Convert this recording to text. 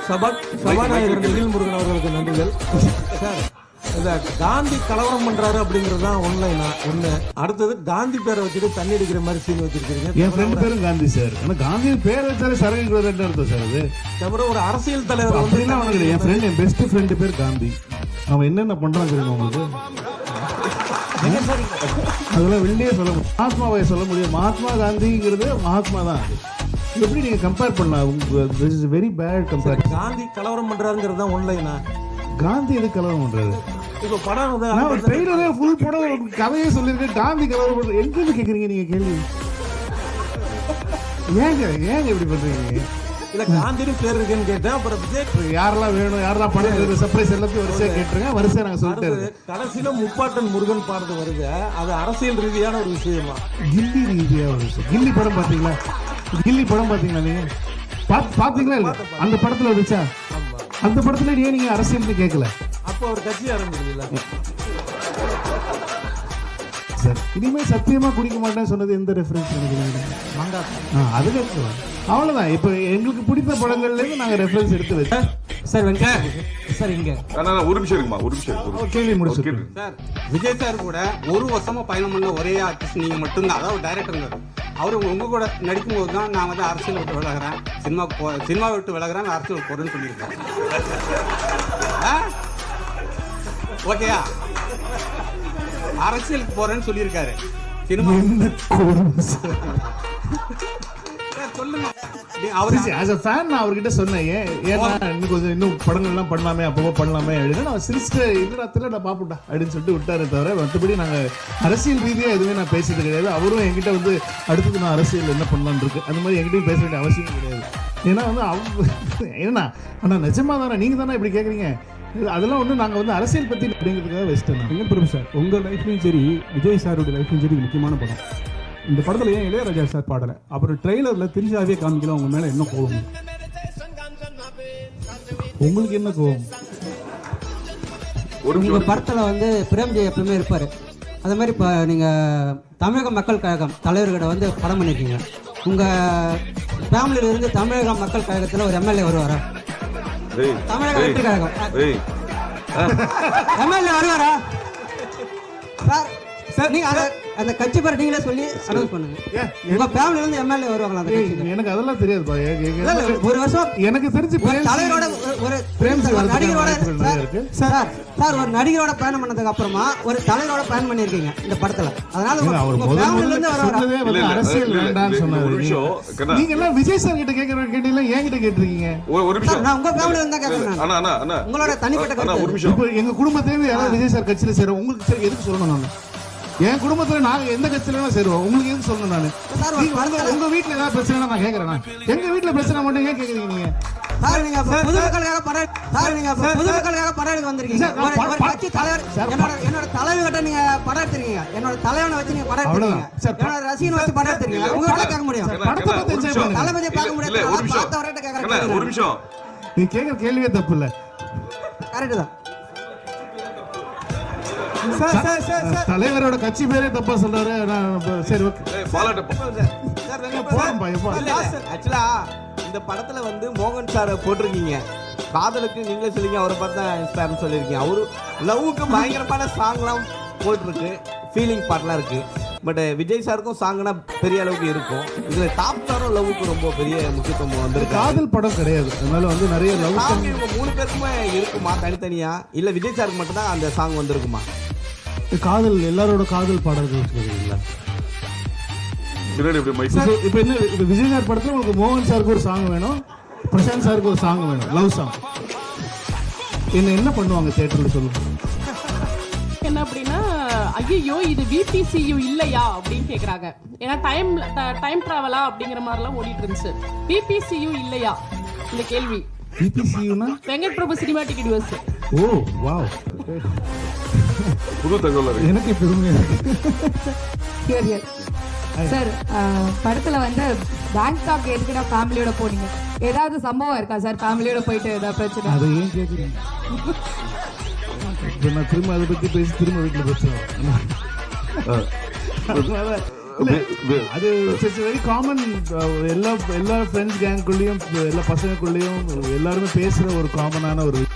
சபாநாயகர் நிகில் முருகன் அவர்களுக்கு நன்றிகள் சார். இந்த காந்தி கலவரம் பண்றாரு அப்படிங்கிறது தான் ஒண்ணு. அடுத்தது காந்தி பேரை வச்சுட்டு தண்ணி அடிக்கிற மாதிரி சீன் வச்சிருக்கீங்க. என் ஃப்ரெண்ட் பேரும் காந்தி சார். ஆனா காந்தி பேர் வச்சாலே சரக்கு அர்த்தம் சார். அது தவிர ஒரு அரசியல் தலைவர் அப்படின்னா அவனுக்கு என் ஃப்ரெண்ட், என் பெஸ்ட் ஃப்ரெண்டு பேர் காந்தி. அவன் என்னென்ன பண்றான் தெரியுமா உங்களுக்கு? அதெல்லாம் வெளியே சொல்ல முடியும், மகாத்மாவை சொல்ல முடியும். மகாத்மா காந்திங்கிறது மகாத்மா தான். எப்படி நீங்க கம்பேர் பண்ணலாம்? This is very bad compare. Gandhi கலவரம் பண்றாருங்கிறது தான் ஒன்லைனா. காந்தி எது கலவரம் பண்றாரு? இப்போ படம் ட்ரெயிலரே ஃபுல் படம் கதையே சொல்லியிருக்கேன். காந்தி கலவரம் பண்றது எங்கிருந்து கேக்குறீங்க நீங்க கேள்வி? ஏங்க இப்படி பண்றீங்க? இல்ல காந்தினு பேர் இருக்குன்னு கேட்டேன். அப்புறம் விஜய் யாரெல்லாம் வேணும், யாரெல்லாம் படம் சர்ப்ரைஸ் எல்லாத்தையும் வரிசையா கேட்டுருங்க. வரிசையா நாங்க சொல்லிட்டு கடைசியில முப்பாட்டன் முருகன் பாடுறது வருது. அது அரசியல் ரீதியான ஒரு விஷயமா, கில்லி ரீதியா ஒரு விஷயம். கில்லி படம் பாத்தீங்களா? கில்லி படம் பாத்தீங்களா நீங்க? பாத்தீங்களா? இல்ல அந்த படத்துல வந்துச்சா? அந்த படத்துல ஏன் நீங்க அரசியல் கேட்கல? அப்போ ஒரு கட்சி ஆரம்பிக்கல சார். இனிமே சத்தியமா குடிக்க மாட்டேன்னு சொன்னது எந்த ரெஃபரன்ஸ் அதுக்கு அவ்வளவுதான். இப்ப எங்களுக்கு பிடித்த படங்கள்ல இருந்து நாங்க ரெஃபரன்ஸ் எடுத்து வச்சோம் சார். வெங்க சார் இங்க ஒரு நிமிஷம் இருக்குமா, ஒரு நிமிஷம் கேள்வி முடிச்சு சார். விஜய் சார் கூட ஒரு வருஷமா பயணம் பண்ண ஒரே ஆர்டிஸ்ட் நீங்க மட்டும்தான், அதாவது டைரக்டர். அவரு உங்க கூட நடிக்கும் போது தான் நான் வந்து அரசியல் விட்டு விலகிறேன், சினிமா விட்டு விலகிறேன், அரசியல் போறேன்னு சொல்லியிருக்கேன். ஓகேயா? அரசியலுக்கு போறேன்னு சொல்லியிருக்காரு. சினிமா சொல்லுங்க. நான் அவர்கிட்ட சொன்னேன், ஏன்னா இன்னும் கொஞ்சம் இன்னும் படங்கள்லாம் பண்ணலாமே, அப்போ பண்ணலாமே அப்படின்னு. நான் சிரிச்சுட்டு இல்ல நான் பாப்புட்டா அப்படின்னு சொல்லிட்டு விட்டாரே தவிர மற்றபடி நாங்க அரசியல் ரீதியா எதுவுமே நான் பேசுறது கிடையாது. அவரும் என்கிட்ட வந்து அடுத்தது நான் அரசியல் என்ன பண்ணலான்னு இருக்கு அந்த மாதிரி என்கிட்டயும் பேச வேண்டிய அவசியம் கிடையாது. ஏன்னா வந்து ஏன்னா ஆனா நிஜமா தானே நீங்க தானே இப்படி கேக்குறீங்க? அதெல்லாம் வந்து நாங்க வந்து அரசியல் பத்தி அப்படிங்கிறதுக்காக வச்சுட்டோம். பிரபு சார், உங்க லைஃப்லயும் சரி விஜய் சாரோட லைஃப்லயும் சரி முக்கியமான படம். இந்த படத்துல ஏன் இளையராஜா சார் பாடல? அப்புறம் ட்ரெய்லர்ல திரிஷாவே காமிக்கல. உங்க மேல என்ன கோவம்? உங்களுக்கு என்ன கோவம்? உங்க படத்துல வந்து பிரேம்ஜி எப்பவுமே இருப்பாரு. அதே மாதிரி இப்போ நீங்க தமிழக மக்கள் கழகம் தலைவர்கிட்ட வந்து படம் பண்ணிருக்கீங்க. உங்க ஃபேமிலியில இருந்து தமிழக மக்கள் கழகத்துல ஒரு எம்எல்ஏ வருவாரா? தமிழக வெற்றி கழகம் எம்எல்ஏ வருவாரா சார்? சார் நீங்க அந்த கட்சி பேர் நீங்களே சொல்லி அனௌன்ஸ் பண்ணுங்க. உங்க ஃபேமிலில இருந்து எம்எல்ஏ வருவாங்களா? எனக்கு அதெல்லாம் தெரியாதுப்பா. ஒரு வருஷம் எனக்கு தெரிஞ்சு தலைவரோட ஒரு நடிகரோட சார் ஒரு நடிகரோட பயணம் பண்ணதுக்கு அப்புறமா ஒரு தலைவரோட பயணம் பண்ணிருக்கீங்க இந்த படத்துல. அதனால உங்க ஃபேமிலில இருந்து வரவரா? அரசியல் வேண்டாம்னு சொன்னாரு. நீங்க எல்லாம் விஜய் சார் கிட்ட கேக்குற கேட்டீங்களா? என்கிட்ட கேட்டிருக்கீங்க. ஒரு நிமிஷம். நான் உங்க ஃபேமிலில இருந்தா கேக்குறேன். உங்களோட தனிப்பட்ட கருத்து. இப்போ எங்க குடும்பத்திலே யாராவது விஜய் சார் கட்சியில சேரும் உங்களுக்கு சரி எதுக்கு சொல்லணும்? நான் என் குடும்பத்துல நாங்க எந்த கட்சியில சேருவோம், உங்களுக்கு எதுக்கு சொல்லணும்? நானு உங்க வீட்டுல ஏதாவது பிரச்சனை நான் கேக்குறேன். எங்க வீட்டுல பிரச்சனை மட்டும் ஏன் கேக்குறீங்க நீங்க? சார் நீங்க பொதுமக்களுக்காக படம் எடுக்க வந்திருக்கீங்க. ஒரு கட்சி தலைவர் என்னோட தலைவர்கிட்ட நீங்க படம் எடுத்துருக்கீங்க. என்னோட தலைவனை வச்சு நீங்க படம் எடுத்துருக்கீங்க. என்னோட ரசிகனை வச்சு படம் எடுத்துருக்கீங்க. உங்ககிட்ட கேட்க முடியும், தளபதியை பார்க்க முடியாது. பார்த்தவர்கிட்ட கேட்கறேன். ஒரு நிமிஷம். நீ கேக்குற கேள்வியே தப்பு இல்ல. கரெக்ட் தான். தலைவரோட கட்சி பேரே தப்பா சொல்றாரு. சரி ஓகே. ஆக்சுவலா இந்த படத்துல வந்து மோகன் சார் போட்டிருக்கீங்க. காதலுக்கு நீங்களே சொல்லிங்க, அவரை பார்த்தா இன்ஸ்பயர்னு சொல்லியிருக்கீங்க. அவரு லவ்வுக்கு பயங்கரமான சாங்லாம் போயிட்டுருக்கு, ஃபீலிங் பாட்டெலாம் இருக்கு. பட் விஜய் சாருக்கும் சாங்னா பெரிய அளவுக்கு இருக்கும். இதுல டாப் ஸ்டாரும் லவ்வுக்கு ரொம்ப பெரிய முக்கியத்துவம் வந்திருக்கு. காதல் படம் கிடையாது, அதனால வந்து நிறைய லவ் சாங் இவங்க 3 பேருக்குமே இருக்குமா தனித்தனியா, இல்ல விஜய் சாருக்கு மட்டும் தான் அந்த சாங் வந்திருக்குமா? காதல் எல்லாரோட காதல் பாடல்கள் இருக்குங்களா? இப்ப என்ன விஜய் சார் படத்துல உங்களுக்கு மோகன் சாருக்கு ஒரு சாங் வேணும், பிரசாந்த் சாருக்கு ஒரு சாங் வேணும், லவ் சாங். என்ன பண்ணுவாங்க தியேட்டர்ல சொல்லுங்க? என்ன அப்படின்னா, ஐயோ இது விபிசியு இல்லையா அப்படின்னு கேக்குறாங்க. ஏன்னா டைம் டிராவலா அப்படிங்கிற மாதிரிலாம் ஓடிட்டு இருந்துச்சு. விபிசியு இல்லையா இந்த கேள்வி. விபிசியுனா வெங்கட் பிரபு சினிமாட்டிக் யூனிவர்ஸ். ஓ வாவ், புது தகவல். எனக்கு பெருமையா இருக்கு சார். படத்துல வந்து பேங்காக் எதுக்குடா ஃபேமிலியோட போனீங்க? ஏதாவது சம்பவம் இருக்கா சார்? ஃபேமிலியோட போயிட்டு ஏதாவது பிரச்சனை? அதை ஏன் கேக்குறீங்க? நான் திரும்ப அதை பத்தி பேசி திரும்ப வீட்டுல பிரச்சனை. அது வெரி காமன். எல்லா ஃப்ரெண்ட்ஸ் கேங்குள்ளேயும் எல்லா பசங்களுக்குள்ளேயும் எல்லாருமே பேசுற ஒரு காமனான ஒரு